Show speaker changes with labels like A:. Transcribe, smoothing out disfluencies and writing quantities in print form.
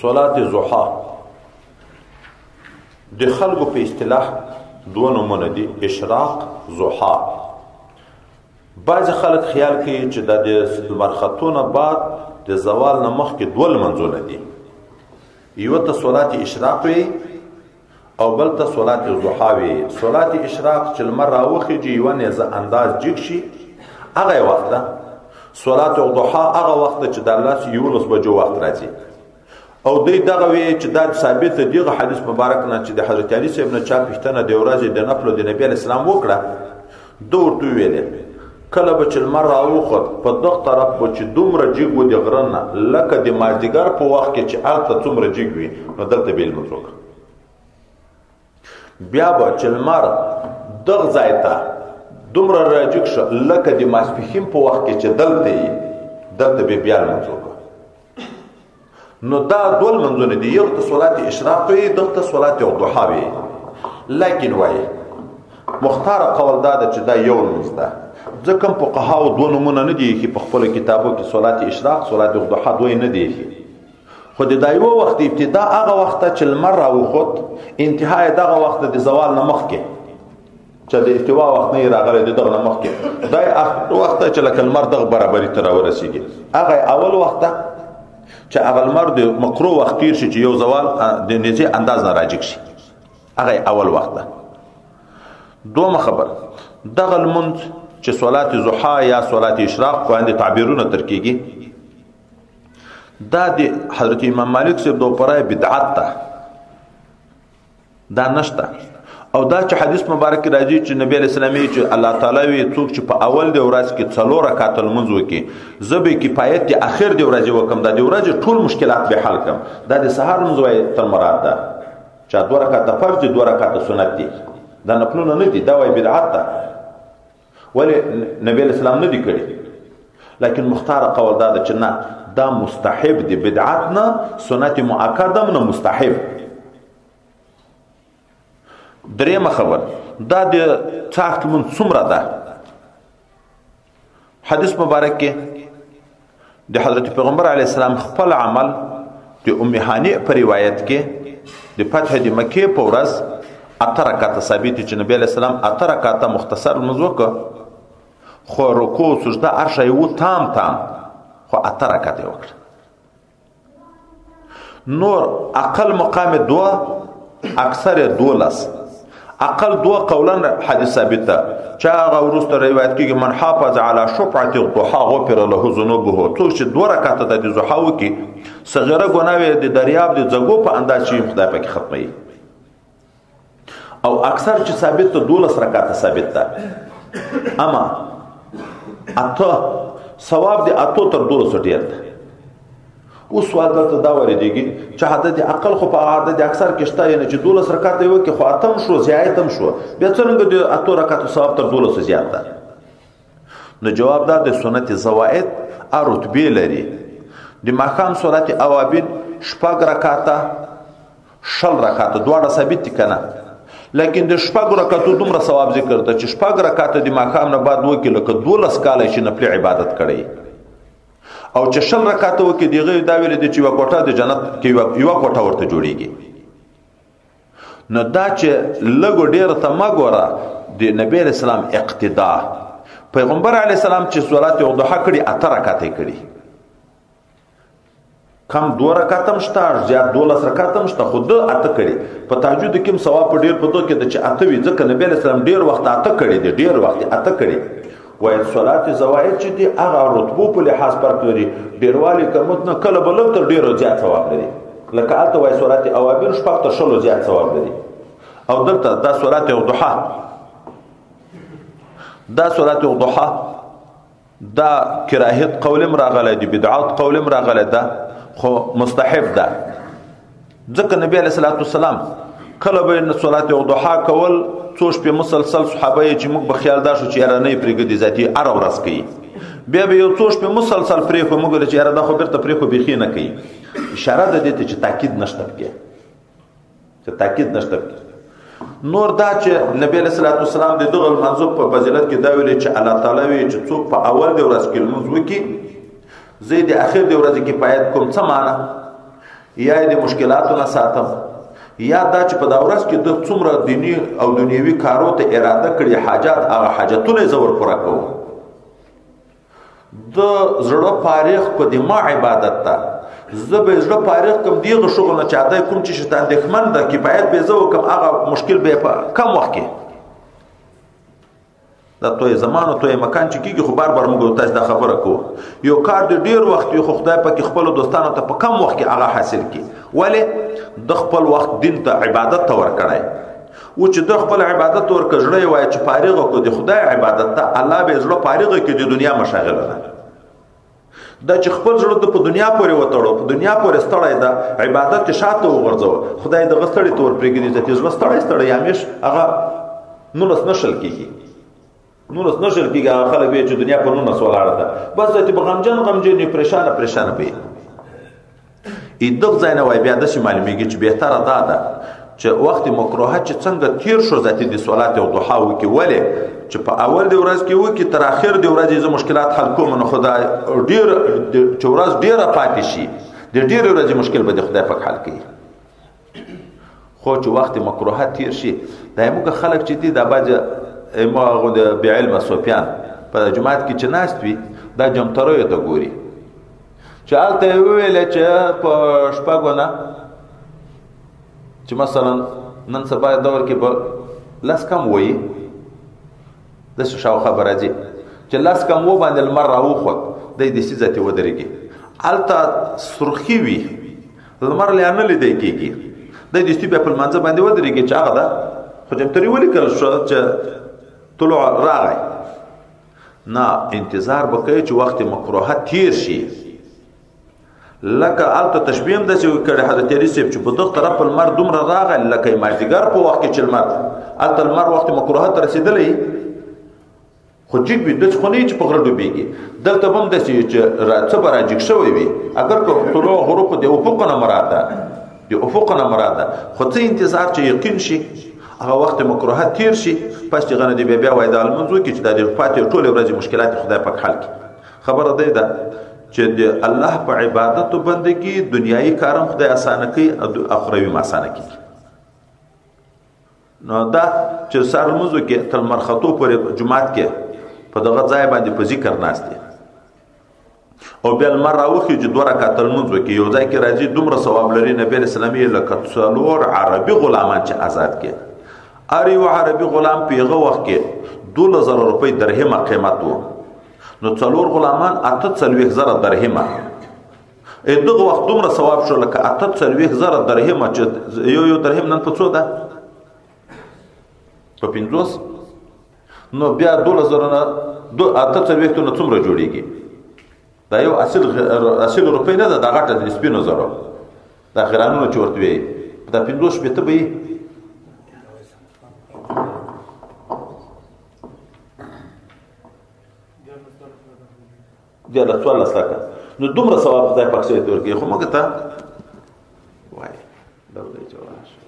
A: صلات ضحا د خلکو په اصطلاح دوه نومونه دي، اشراق، ضحا. بعض خلک خیال کوي چې د لمر ختونه بعد د زوال نه مخکې دوه لمنځونه دي، یو ته صلات اشراق وي او بل ته صلات ضحا وي. صلات اشراق چې لمر راوخیږي یوه نیزه انداز جګ شي هغه وخت ده. صلات ضحا هغه وخت چې د 11 بجو وخت راځي. او دوی دغه وی چې دا ثابت دی غو حدیث مبارک نه چې د حضرت علی صاحب نه چا پښتنه د ورځې د نفل د نبی اسلام وکړه، دور تو ویل کله به چې لمر راوخت په دغه طرف به چې دومره جګ و د غرنه لکه د مازدیګر په وخت کې چې هلته څومره جګ وي نو دلته به لمونځ وکړه. بیا به چې لمر دغه ځای ته دومره راجګ شو لکه د ماسپښین په وخت کې چې دلته به بیا لمونځ وکړه. نو دا دول منځونه دي، یو ته صلات اشراق وي، دغه ته صلات ضحا وي. لیکن وای مختار قول دا چې دا یو لمونځ ده، ځکه فقهاو دوه نومونه نه دي چې په خپل کتابو کې صلات اشراق صلات ضحا دوی نه دي. خو د دایو وخت ابتدا هغه وخت چې لمر راوخت، انتهای دغه وخت د زوال نه مخکې چې د استوا وخت نه راغلی دغه نه مخکې دای وخت چې لکه لمر دغه برابرۍ ته راورسیږي، هغه اول وخت ده چې هغه لمر د مکرو وخت تیر شي چې یو زوال د نیزه انداز نه راجګ شي، هغه اول وخت ده. دوم خبر دغه لمونځ چې صلات ضحا یا صلات اشراق باندې تعبیرونه ترکیږي، دا د حضرت امام مالک صاحب د پرای بدعت ده، دا نشته. او دا چې حدیث مبارک راځي چې نبی علیہ السلام چې الله تعالی وی څوک چې په اول د ورځ کې 4 رکعات لمونځ وکي زبې کفایت د اخر د ورځې وکم، د ورځې ټول مشکلات به حل کم. دا د سحر لمونځ وای تر مراد ده چې 2 رکعات فرض 2 رکعات سنت دي، دا نفلونه نه دي، دا وای بدعت ده ولی نبی علیہ السلام نه دي کړی. لیکن مختار قول دا چې نه دا مستحب دی، بدعت نه، سنت مؤکده نه، مستحب. دریم خبر دا د څاخت من څومره ده. حدیث مبارک کې د حضرت پیغمبر علیه السلام خپل عمل د ام هانئ په روایت کې د فتح د مکې په ورځ 8 رکعات ثابت چې نبی علیه السلام 8 رکعات مختصر لمونځ وکړ، خو رکوع سجده هر شی و تام خو 8 رکعات وکړه. نور اقل مقام 2 اکثر 12 اقل 2 قولن حدیث ثابت ده چې هغه ورسته روایت کې من حافظ على شفعه الضحى غفر له ذنوبه. څوک چې 2 رکعات د ضحا وکي صغیره ګناوي د دریاب د زګو په انداز چې خدای پاک ختمي. او اکثر چې ثابت ده 12 رکعات ثابت ده، اما اته ثواب دی اته تر 12 ډیر ده. اوس سوال درته دا ورېږي چې حدد اقل خو په عادت اکثر کې شته، یعنی چې 12 رکعات یو کې خو اتم شو زیات هم شو، بیا څنګه د اته رکعات ثواب تر 12 زیات ده؟ نو جواب دا د سنت زوائد رتبه لري. د ماقام صلات اوابین 4 رکعات 6 رکعات دواړه ثابت کنه، لیکن د 4 رکعاتو دومره ثواب ذکر ته چې 4 رکعات د ماقام نه بعد وکړي لکه 12 کال شي نفل عبادت کړي، او چې 6 رکعات وکړي دغه دا ویل دي چې یو کوټه د جنت کې یو کوټه ورته جوړیږي. نو دا چې لګو ډیر ته ما ګوره د نبی رسول الله اقتدا، پیغمبر علی السلام چې صلات ضحا کړي 8 رکعات کړي، کم 2 رکعات هم شته، زیات 12 رکعات هم شته، خود 8 کړي. په تهجد کې هم ثواب ډیر پدو کې د چې 8 وي، ځکه نبی رسول الله ډیر وخت 8 کړي دي، ډیر وخت 8 کړي. وای صلات زوائد چې دي هغه رتبو په لحاظ فرق لري، ډیروالی کمت نه کله بلغ تر ډیرو زیات ثواب لري، لکه البته وای صلات اوابین شپږ تر شلو زیات ثواب لري. او دلته دا صلات ضحا، دا صلات ضحا دا کراهت قول راغله دي، بدعات قول راغله ده، خو مستحب ده. ځکه نبی علیہ الصلوۃ والسلام کله به صلات ضحا کول څو شپې مسلسل صحابه چې موږ به خیالدار شو چې یاره نه پرېږدي ذاتي هر ورځ کوي، بیا به یو څو شپې مسلسل پرېښو موږ چې یاره دا خو بیرته پرېښو بیخي نه کوي. اشاره ده دې ته چې تاکید نشته پکې، چې تاکید نشته پکې. نور دا چې نبی علیہ الصلوۃ والسلام د دغه منځو په فضیلت کې دا ویلي چې الله تعالی وی چې څوک په اول د ورځ کې لمونځ وکړي زه د اخر د ورځې کې پایت کوم. څه معنی؟ یا د مشکلاتو نه ساتم، یا دا چې په دا ورځ کې د څومره دینی او دنیوي کارو ته اراده کړي حاجات، هغه حاجتونه زور پوره کوم. د زړه فارغ کو د ما عبادت ته زه به زړه فارغ کوم دیغه شغل نه چاته کوم چې شیطان دښمن د کفایت به زو کوم هغه مشکل به په کم وخت کې دا توې زمانو توې مکان چې کیږي خو بار موږ تاسو دا خبره کو یو کار د ډیر وخت یو خدای پاک خپل دوستانو ته په کم وخت کې هغه حاصل کی، ولی د خپل وخت دین ته عبادت ته ور کړای او چې د خپل عبادت ور کړړې وای چې فارغ کو د خدای عبادت ته الله به زړه فارغ کې د دنیا مشاغله نه دا چې خپل زړه په دنیا پورې وتړو، په دنیا پورې ستړی دا عبادت شاته وغورځو، خدای د غستړی تور پرېږدي چې زړه ستړی همیش هغه نورس نشل کیږي هغه خلک چې دنیا په نورس ولاړه ده بس ته په غمجن پریشان پي ایدغ ځای نه وای بیا د شي معلومیږي چې بهتره ده چې وخت مکروه چې څنګه تیر شو ذاتي د صلات او ضحا وکي، ولی چې په اول د ورځ کې وکي تر اخر د ورځې ز مشکلات حل کوم نو خدای ډیر چې ورځ ډیره پاتې شي د ډیر ورځې مشکل به د خدای په حل کوي. خو چې وخت مکروه تیر شي دایمو خلک چې دي د باجه امغه د بعلم سفیان په جمعات کې چې ناست وي دا جمتروي ته ګوري چې الته ویل چې په شپږونه چې مثلا نن سبا دور کې به لاس کم وایي د شاو خبره دي چې لاس کم و باندې المر راوخوت د دې سيزته ودرېږي الته سرخي وي المر لانه لیدای کېږي د دې ستې په منځ باندې ودرېږي چې هغه دا خو جمتري ولي کړل شو چې طلوع راغی نه انتظار وکړي چې وخت مکروه تیر شي لکه الته تشبیه هم د چې کړه حضرت علی صاحب چې په دغه طرف المر دومره راغی لکه مازیګر په وخت کې چلمر الته المر وخت مکروه ته رسیدلې خو چې به د څخونی چې په غره ډوبېږي دلته هم د چې راځه براجک شوی وي اگر کو طلوع غروب د افق نه مراده خو څه انتظار چې یقین شي هغه وخت مکروه تیر شي پس چې غنه دی بیا وای د المنځو کې چې د فاتح ټول ورځې مشکلات خدای پاک حل کړي. خبره ده چې د الله په عبادت او بندګي دنیایي کارم خدای اسانه کوي او اخروی ما اسانه کوي. نو دا چې سر موضوع کې تل مرخصو پر جمعات کې په دغه ځای باندې په ذکر ناشته او بیا المره وخی چې دوه رکعات المنځ کې یو ځای کې راځي دومره ثواب لري نبی رسول الله لکه څلور عربي غلامان چې آزاد کړي اری و عربي غلام پیغه وخت کې 2000 روپۍ درهم قیمت وو نو څلور غلامان 83000 درهم دغه وخت دومره ثواب شو لکه 83000 درهم چې یو درهم نن په څو ده په 50 نو بیا 2000 نه 830 نو څومره جوړیږي دا یو اصل روپۍ نه ده دا غټه د سپینو زرو دا خیرانونو چورتوي دا 50 شپته به بیا له څوال لسکه نو دومره ثواب ځای پکې ورکړي خو موږ ته وای دا ولې جواز